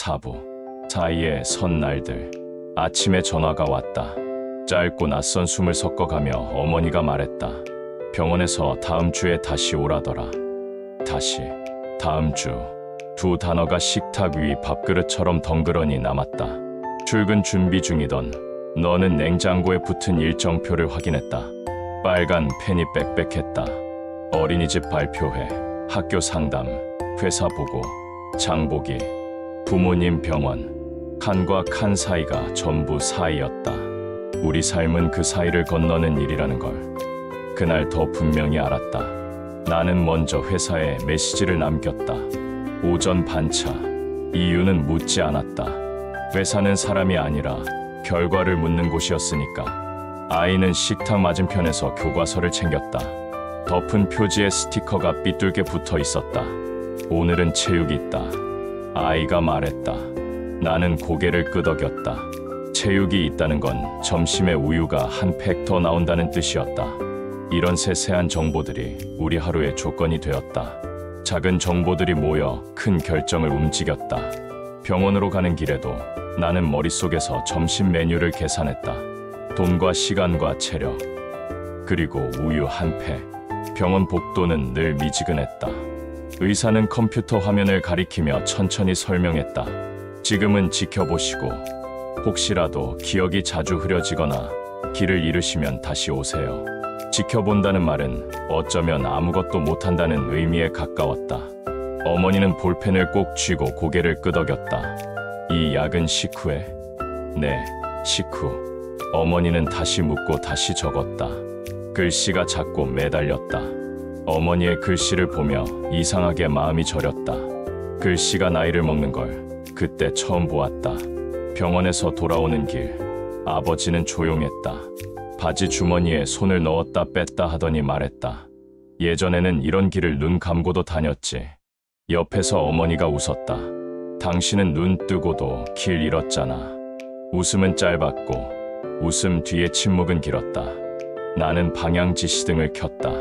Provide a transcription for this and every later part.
하부 사이에 선 날들. 아침에 전화가 왔다. 짧고 낯선 숨을 섞어가며 어머니가 말했다. 병원에서 다음 주에 다시 오라더라. 다시, 다음 주. 두 단어가 식탁 위 밥그릇처럼 덩그러니 남았다. 출근 준비 중이던 너는 냉장고에 붙은 일정표를 확인했다. 빨간 펜이 빽빽했다. 어린이집 발표회, 학교 상담, 회사 보고, 장보기, 부모님 병원. 칸과 칸 사이가 전부 사이였다. 우리 삶은 그 사이를 건너는 일이라는 걸 그날 더 분명히 알았다. 나는 먼저 회사에 메시지를 남겼다. 오전 반차. 이유는 묻지 않았다. 회사는 사람이 아니라 결과를 묻는 곳이었으니까. 아이는 식탁 맞은편에서 교과서를 챙겼다. 덮은 표지에 스티커가 삐뚤게 붙어 있었다. 오늘은 체육이 있다. 아이가 말했다. 나는 고개를 끄덕였다. 체육이 있다는 건 점심에 우유가 한 팩 더 나온다는 뜻이었다. 이런 세세한 정보들이 우리 하루의 조건이 되었다. 작은 정보들이 모여 큰 결정을 움직였다. 병원으로 가는 길에도 나는 머릿속에서 점심 메뉴를 계산했다. 돈과 시간과 체력, 그리고 우유 한 팩. 병원 복도는 늘 미지근했다. 의사는 컴퓨터 화면을 가리키며 천천히 설명했다. 지금은 지켜보시고 혹시라도 기억이 자주 흐려지거나 길을 잃으시면 다시 오세요. 지켜본다는 말은 어쩌면 아무것도 못한다는 의미에 가까웠다. 어머니는 볼펜을 꼭 쥐고 고개를 끄덕였다. 이 약은 식후에? 네, 식후. 어머니는 다시 묻고 다시 적었다. 글씨가 작고 매달렸다. 어머니의 글씨를 보며 이상하게 마음이 저렸다. 글씨가 나이를 먹는 걸 그때 처음 보았다. 병원에서 돌아오는 길, 아버지는 조용했다. 바지 주머니에 손을 넣었다 뺐다 하더니 말했다. 예전에는 이런 길을 눈 감고도 다녔지. 옆에서 어머니가 웃었다. 당신은 눈 뜨고도 길 잃었잖아. 웃음은 짧았고 웃음 뒤에 침묵은 길었다. 나는 방향 지시등을 켰다.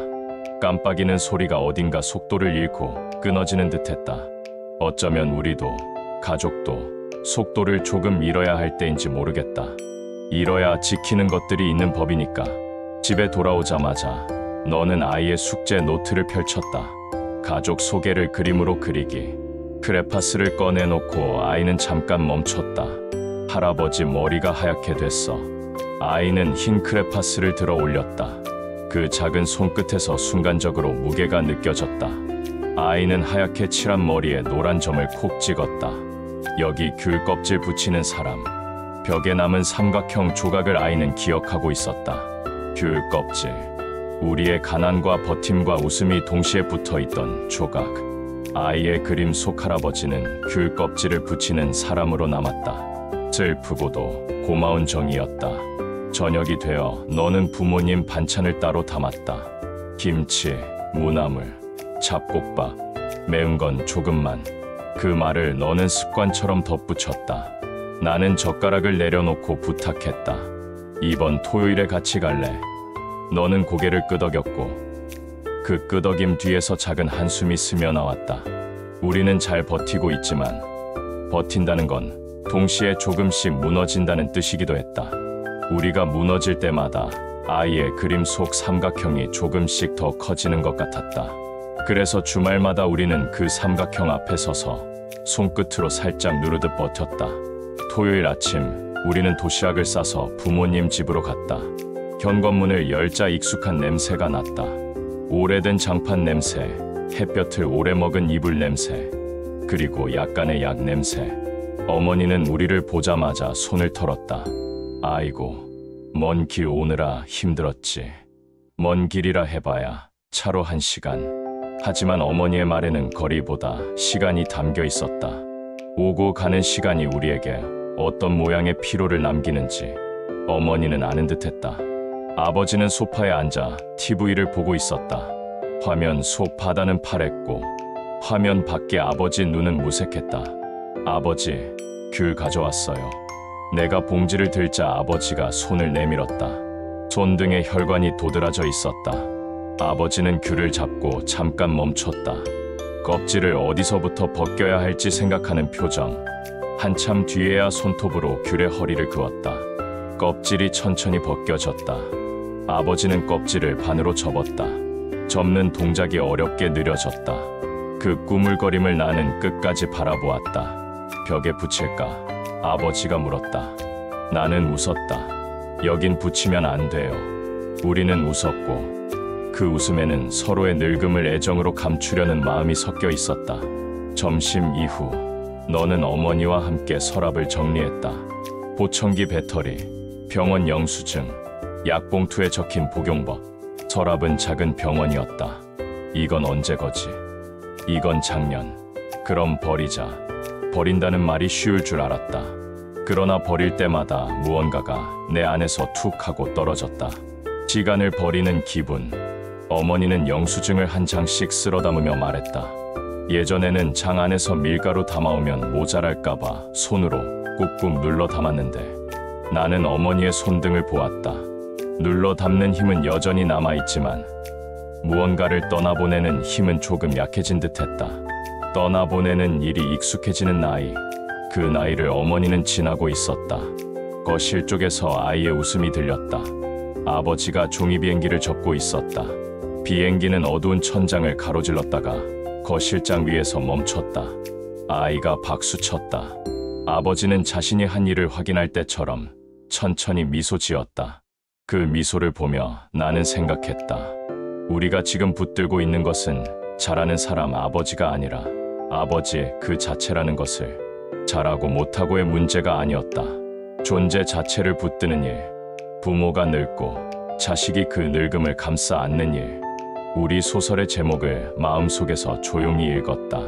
깜빡이는 소리가 어딘가 속도를 잃고 끊어지는 듯했다. 어쩌면 우리도 가족도 속도를 조금 잃어야 할 때인지 모르겠다. 잃어야 지키는 것들이 있는 법이니까. 집에 돌아오자마자 너는 아이의 숙제 노트를 펼쳤다. 가족 소개를 그림으로 그리기. 크레파스를 꺼내놓고 아이는 잠깐 멈췄다. 할아버지 머리가 하얗게 됐어. 아이는 흰 크레파스를 들어 올렸다. 그 작은 손끝에서 순간적으로 무게가 느껴졌다. 아이는 하얗게 칠한 머리에 노란 점을 콕 찍었다. 여기 귤 껍질 붙이는 사람. 벽에 남은 삼각형 조각을 아이는 기억하고 있었다. 귤 껍질. 우리의 가난과 버팀과 웃음이 동시에 붙어있던 조각. 아이의 그림 속 할아버지는 귤 껍질을 붙이는 사람으로 남았다. 슬프고도 고마운 정이었다. 저녁이 되어 너는 부모님 반찬을 따로 담았다. 김치, 무나물, 잡곡밥, 매운 건 조금만. 그 말을 너는 습관처럼 덧붙였다. 나는 젓가락을 내려놓고 부탁했다. 이번 토요일에 같이 갈래? 너는 고개를 끄덕였고 그 끄덕임 뒤에서 작은 한숨이 스며나왔다. 우리는 잘 버티고 있지만 버틴다는 건 동시에 조금씩 무너진다는 뜻이기도 했다. 우리가 무너질 때마다 아이의 그림 속 삼각형이 조금씩 더 커지는 것 같았다. 그래서 주말마다 우리는 그 삼각형 앞에 서서 손끝으로 살짝 누르듯 버텼다. 토요일 아침 우리는 도시락을 싸서 부모님 집으로 갔다. 현관문을 열자 익숙한 냄새가 났다. 오래된 장판 냄새, 햇볕을 오래 먹은 이불 냄새, 그리고 약간의 약 냄새. 어머니는 우리를 보자마자 손을 털었다. 아이고, 먼 길 오느라 힘들었지. 먼 길이라 해봐야 차로 1시간. 하지만 어머니의 말에는 거리보다 시간이 담겨 있었다. 오고 가는 시간이 우리에게 어떤 모양의 피로를 남기는지 어머니는 아는 듯했다. 아버지는 소파에 앉아 TV를 보고 있었다. 화면 속 바다는 파랬고 화면 밖에 아버지 눈은 무색했다. 아버지, 귤 가져왔어요. 내가 봉지를 들자 아버지가 손을 내밀었다. 손등에 혈관이 도드라져 있었다. 아버지는 귤을 잡고 잠깐 멈췄다. 껍질을 어디서부터 벗겨야 할지 생각하는 표정. 한참 뒤에야 손톱으로 귤의 허리를 그었다. 껍질이 천천히 벗겨졌다. 아버지는 껍질을 반으로 접었다. 접는 동작이 어렵게 느려졌다. 그 꾸물거림을 나는 끝까지 바라보았다. 벽에 붙일까? 아버지가 물었다. 나는 웃었다. 여긴 붙이면 안 돼요. 우리는 웃었고 그 웃음에는 서로의 늙음을 애정으로 감추려는 마음이 섞여 있었다. 점심 이후 너는 어머니와 함께 서랍을 정리했다. 보청기 배터리, 병원 영수증, 약봉투에 적힌 복용법. 서랍은 작은 병원이었다. 이건 언제 거지? 이건 작년. 그럼 버리자. 버린다는 말이 쉬울 줄 알았다. 그러나 버릴 때마다 무언가가 내 안에서 툭 하고 떨어졌다. 시간을 버리는 기분. 어머니는 영수증을 한 장씩 쓸어 담으며 말했다. 예전에는 장 안에서 밀가루 담아오면 모자랄까봐 손으로 꾹꾹 눌러 담았는데 나는 어머니의 손등을 보았다. 눌러 담는 힘은 여전히 남아있지만 무언가를 떠나보내는 힘은 조금 약해진 듯했다. 떠나보내는 일이 익숙해지는 나이. 그 나이를 어머니는 지나고 있었다. 거실 쪽에서 아이의 웃음이 들렸다. 아버지가 종이 비행기를 접고 있었다. 비행기는 어두운 천장을 가로질렀다가 거실장 위에서 멈췄다. 아이가 박수쳤다. 아버지는 자신이 한 일을 확인할 때처럼 천천히 미소 지었다. 그 미소를 보며 나는 생각했다. 우리가 지금 붙들고 있는 것은 잘하는 사람 아버지가 아니라 아버지 그 자체라는 것을. 잘하고 못하고의 문제가 아니었다. 존재 자체를 붙드는 일. 부모가 늙고 자식이 그 늙음을 감싸 안는 일. 우리 소설의 제목을 마음속에서 조용히 읽었다.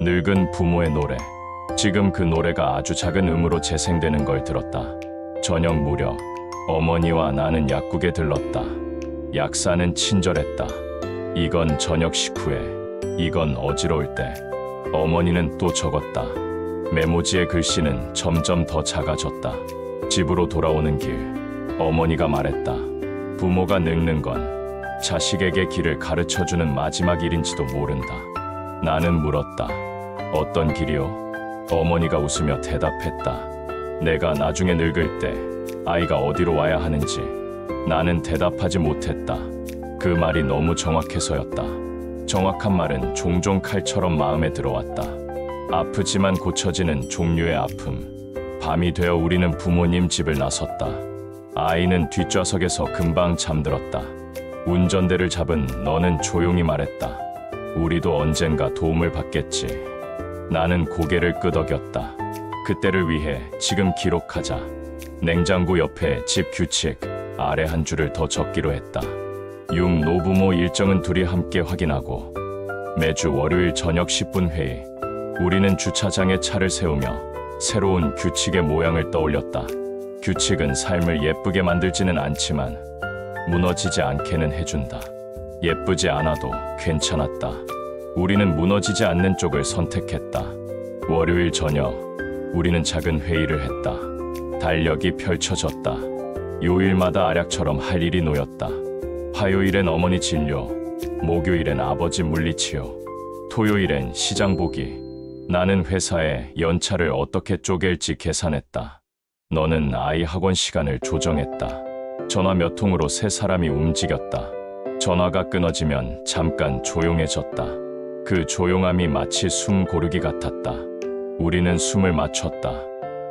늙은 부모의 노래. 지금 그 노래가 아주 작은 음으로 재생되는 걸 들었다. 저녁 무렵 어머니와 나는 약국에 들렀다. 약사는 친절했다. 이건 저녁 식후에, 이건 어지러울 때. 어머니는 또 적었다. 메모지의 글씨는 점점 더 작아졌다. 집으로 돌아오는 길, 어머니가 말했다. 부모가 늙는 건 자식에게 길을 가르쳐주는 마지막 일인지도 모른다. 나는 물었다. 어떤 길이요? 어머니가 웃으며 대답했다. 내가 나중에 늙을 때 아이가 어디로 와야 하는지. 나는 대답하지 못했다. 그 말이 너무 정확해서였다. 정확한 말은 종종 칼처럼 마음에 들어왔다. 아프지만 고쳐지는 종류의 아픔. 밤이 되어 우리는 부모님 집을 나섰다. 아이는 뒷좌석에서 금방 잠들었다. 운전대를 잡은 너는 조용히 말했다. 우리도 언젠가 도움을 받겠지. 나는 고개를 끄덕였다. 그때를 위해 지금 기록하자. 냉장고 옆에 집 규칙 아래 한 줄을 더 적기로 했다. 6. 노부모 일정은 둘이 함께 확인하고 매주 월요일 저녁 10분 회의. 우리는 주차장에 차를 세우며 새로운 규칙의 모양을 떠올렸다. 규칙은 삶을 예쁘게 만들지는 않지만 무너지지 않게는 해준다. 예쁘지 않아도 괜찮았다. 우리는 무너지지 않는 쪽을 선택했다. 월요일 저녁 우리는 작은 회의를 했다. 달력이 펼쳐졌다. 요일마다 알약처럼 할 일이 놓였다. 화요일엔 어머니 진료, 목요일엔 아버지 물리치료, 토요일엔 시장 보기. 나는 회사에 연차를 어떻게 쪼갤지 계산했다. 너는 아이 학원 시간을 조정했다. 전화 몇 통으로 세 사람이 움직였다. 전화가 끊어지면 잠깐 조용해졌다. 그 조용함이 마치 숨 고르기 같았다. 우리는 숨을 맞췄다.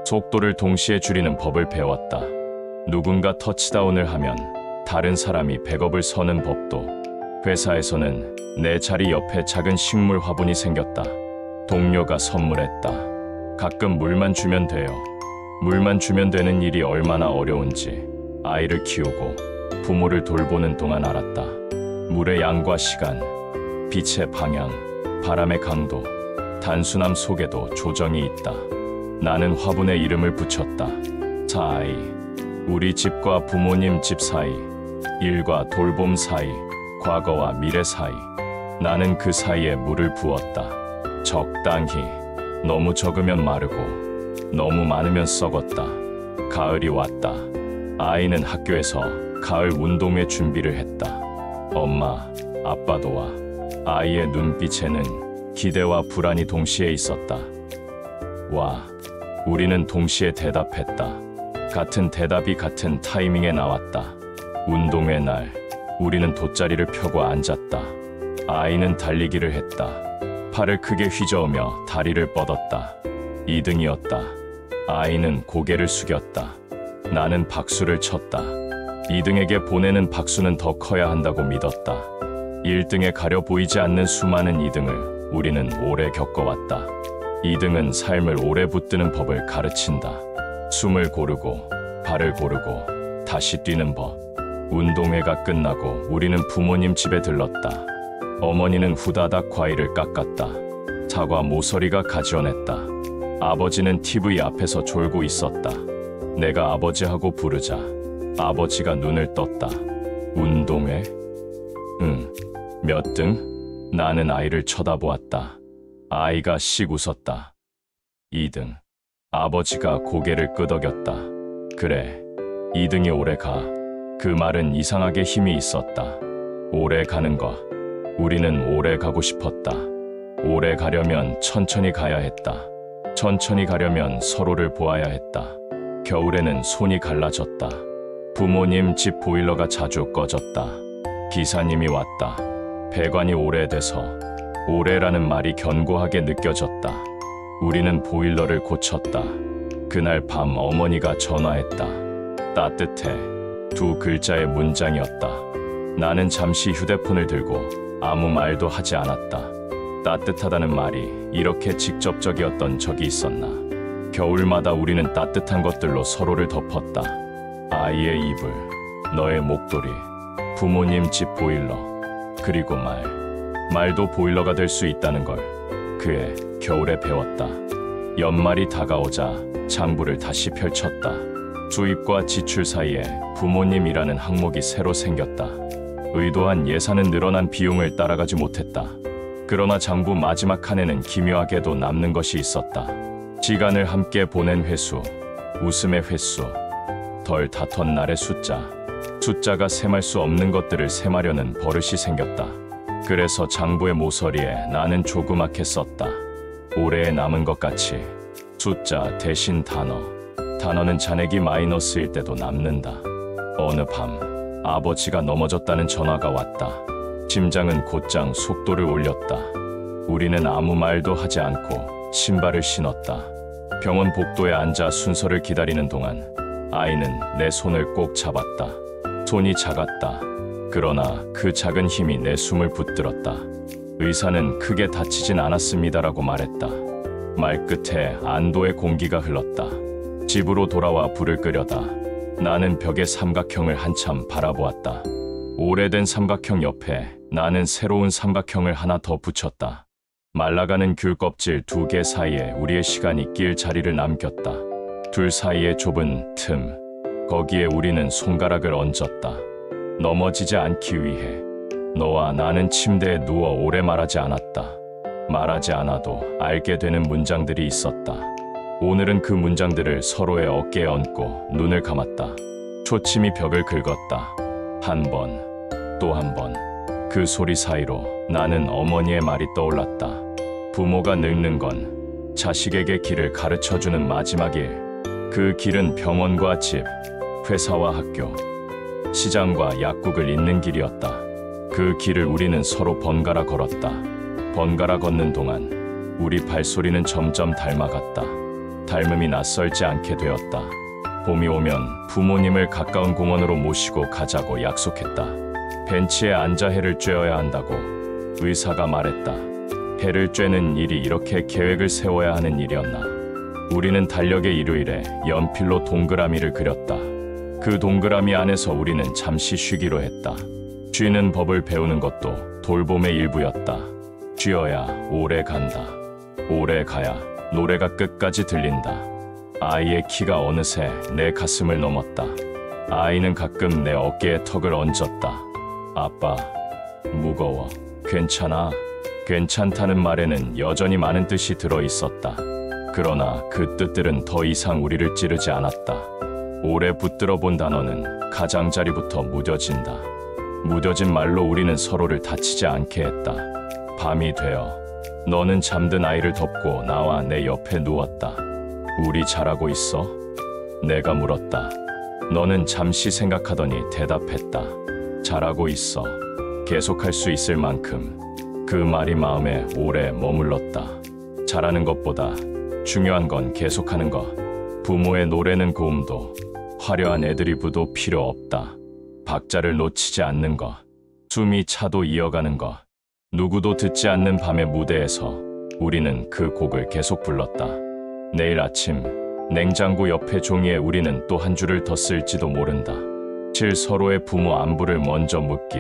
속도를 동시에 줄이는 법을 배웠다. 누군가 터치다운을 하면 다른 사람이 백업을 서는 법도. 회사에서는 내 자리 옆에 작은 식물 화분이 생겼다. 동료가 선물했다. 가끔 물만 주면 돼요. 물만 주면 되는 일이 얼마나 어려운지 아이를 키우고 부모를 돌보는 동안 알았다. 물의 양과 시간, 빛의 방향, 바람의 강도, 단순함 속에도 조정이 있다. 나는 화분에 이름을 붙였다. 사이. 우리 집과 부모님 집 사이, 일과 돌봄 사이, 과거와 미래 사이. 나는 그 사이에 물을 부었다. 적당히. 너무 적으면 마르고 너무 많으면 썩었다. 가을이 왔다. 아이는 학교에서 가을 운동회 준비를 했다. 엄마, 아빠도 와. 아이의 눈빛에는 기대와 불안이 동시에 있었다. 와, 우리는 동시에 대답했다. 같은 대답이 같은 타이밍에 나왔다. 운동회 날 우리는 돗자리를 펴고 앉았다. 아이는 달리기를 했다. 팔을 크게 휘저으며 다리를 뻗었다. 2등이었다. 아이는 고개를 숙였다. 나는 박수를 쳤다. 2등에게 보내는 박수는 더 커야 한다고 믿었다. 1등에 가려 보이지 않는 수많은 2등을 우리는 오래 겪어왔다. 2등은 삶을 오래 붙드는 법을 가르친다. 숨을 고르고 발을 고르고 다시 뛰는 법. 운동회가 끝나고 우리는 부모님 집에 들렀다. 어머니는 후다닥 과일을 깎았다. 사과 모서리가 가지런했다. 아버지는 TV 앞에서 졸고 있었다. 내가 아버지하고 부르자 아버지가 눈을 떴다. 운동회? 응. 몇 등? 나는 아이를 쳐다보았다. 아이가 씩 웃었다. 2등. 아버지가 고개를 끄덕였다. 그래, 2등이 오래 가. 그 말은 이상하게 힘이 있었다. 오래 가는 것. 우리는 오래 가고 싶었다. 오래 가려면 천천히 가야 했다. 천천히 가려면 서로를 보아야 했다. 겨울에는 손이 갈라졌다. 부모님 집 보일러가 자주 꺼졌다. 기사님이 왔다. 배관이 오래돼서 오래라는 말이 견고하게 느껴졌다. 우리는 보일러를 고쳤다. 그날 밤 어머니가 전화했다. 따뜻해. 2 글자의 문장이었다. 나는 잠시 휴대폰을 들고 아무 말도 하지 않았다. 따뜻하다는 말이 이렇게 직접적이었던 적이 있었나. 겨울마다 우리는 따뜻한 것들로 서로를 덮었다. 아이의 이불, 너의 목도리, 부모님 집 보일러, 그리고 말도 보일러가 될 수 있다는 걸 그해 겨울에 배웠다. 연말이 다가오자 장부를 다시 펼쳤다. 수입과 지출 사이에 부모님이라는 항목이 새로 생겼다. 의도한 예산은 늘어난 비용을 따라가지 못했다. 그러나 장부 마지막 칸에는 기묘하게도 남는 것이 있었다. 시간을 함께 보낸 횟수, 웃음의 횟수, 덜 다퉜 날의 숫자가 셈할 수 없는 것들을 셈하려는 버릇이 생겼다. 그래서 장부의 모서리에 나는 조그맣게 썼다. 올해에 남은 것 같이. 숫자 대신 단어는 잔액이 마이너스일 때도 남는다. 어느 밤 아버지가 넘어졌다는 전화가 왔다. 심장은 곧장 속도를 올렸다. 우리는 아무 말도 하지 않고 신발을 신었다. 병원 복도에 앉아 순서를 기다리는 동안 아이는 내 손을 꼭 잡았다. 손이 작았다. 그러나 그 작은 힘이 내 숨을 붙들었다. 의사는 크게 다치진 않았습니다라고 말했다. 말 끝에 안도의 공기가 흘렀다. 집으로 돌아와 불을 끄려다 나는 벽의 삼각형을 한참 바라보았다. 오래된 삼각형 옆에 나는 새로운 삼각형을 하나 더 붙였다. 말라가는 귤 껍질 2개 사이에 우리의 시간이 낄 자리를 남겼다. 둘 사이의 좁은 틈, 거기에 우리는 손가락을 얹었다. 넘어지지 않기 위해. 너와 나는 침대에 누워 오래 말하지 않았다. 말하지 않아도 알게 되는 문장들이 있었다. 오늘은 그 문장들을 서로의 어깨에 얹고 눈을 감았다. 초침이 벽을 긁었다. 한 번, 또 한 번. 그 소리 사이로 나는 어머니의 말이 떠올랐다. 부모가 늙는 건 자식에게 길을 가르쳐주는 마지막 일. 그 길은 병원과 집, 회사와 학교, 시장과 약국을 잇는 길이었다. 그 길을 우리는 서로 번갈아 걸었다. 번갈아 걷는 동안 우리 발소리는 점점 닮아갔다. 닮음이 낯설지 않게 되었다. 봄이 오면 부모님을 가까운 공원으로 모시고 가자고 약속했다. 벤치에 앉아 해를 쬐어야 한다고 의사가 말했다. 해를 쬐는 일이 이렇게 계획을 세워야 하는 일이었나. 우리는 달력의 일요일에 연필로 동그라미를 그렸다. 그 동그라미 안에서 우리는 잠시 쉬기로 했다. 쉬는 법을 배우는 것도 돌봄의 일부였다. 쉬어야 오래 간다. 오래 가야 노래가 끝까지 들린다. 아이의 키가 어느새 내 가슴을 넘었다. 아이는 가끔 내 어깨에 턱을 얹었다. 아빠, 무거워. 괜찮아. 괜찮다는 말에는 여전히 많은 뜻이 들어있었다. 그러나 그 뜻들은 더 이상 우리를 찌르지 않았다. 오래 붙들어 본 단어는 가장자리부터 무뎌진다. 무뎌진 말로 우리는 서로를 다치지 않게 했다. 밤이 되어 너는 잠든 아이를 덮고 나와 내 옆에 누웠다. 우리 잘하고 있어? 내가 물었다. 너는 잠시 생각하더니 대답했다. 잘하고 있어. 계속할 수 있을 만큼. 그 말이 마음에 오래 머물렀다. 잘하는 것보다 중요한 건 계속하는 것. 부모의 노래는 고음도, 화려한 애드리브도 필요 없다. 박자를 놓치지 않는 것. 숨이 차도 이어가는 것. 누구도 듣지 않는 밤의 무대에서 우리는 그 곡을 계속 불렀다. 내일 아침 냉장고 옆에 종이에 우리는 또 한 줄을 더 쓸지도 모른다. 서로의 부모 안부를 먼저 묻기.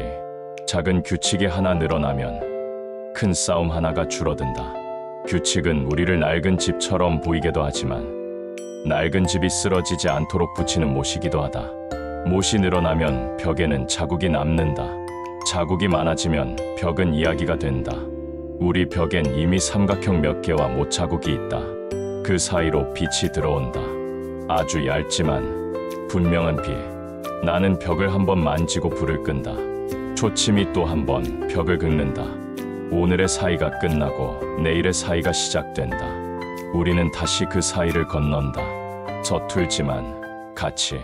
작은 규칙이 하나 늘어나면 큰 싸움 하나가 줄어든다. 규칙은 우리를 낡은 집처럼 보이게도 하지만 낡은 집이 쓰러지지 않도록 붙이는 못이기도 하다. 못이 늘어나면 벽에는 자국이 남는다. 자국이 많아지면 벽은 이야기가 된다. 우리 벽엔 이미 삼각형 몇 개와 못 자국이 있다. 그 사이로 빛이 들어온다. 아주 얇지만 분명한 빛. 나는 벽을 한번 만지고 불을 끈다. 초침이 또 한 번 벽을 긁는다. 오늘의 사이가 끝나고 내일의 사이가 시작된다. 우리는 다시 그 사이를 건넌다. 서툴지만 같이.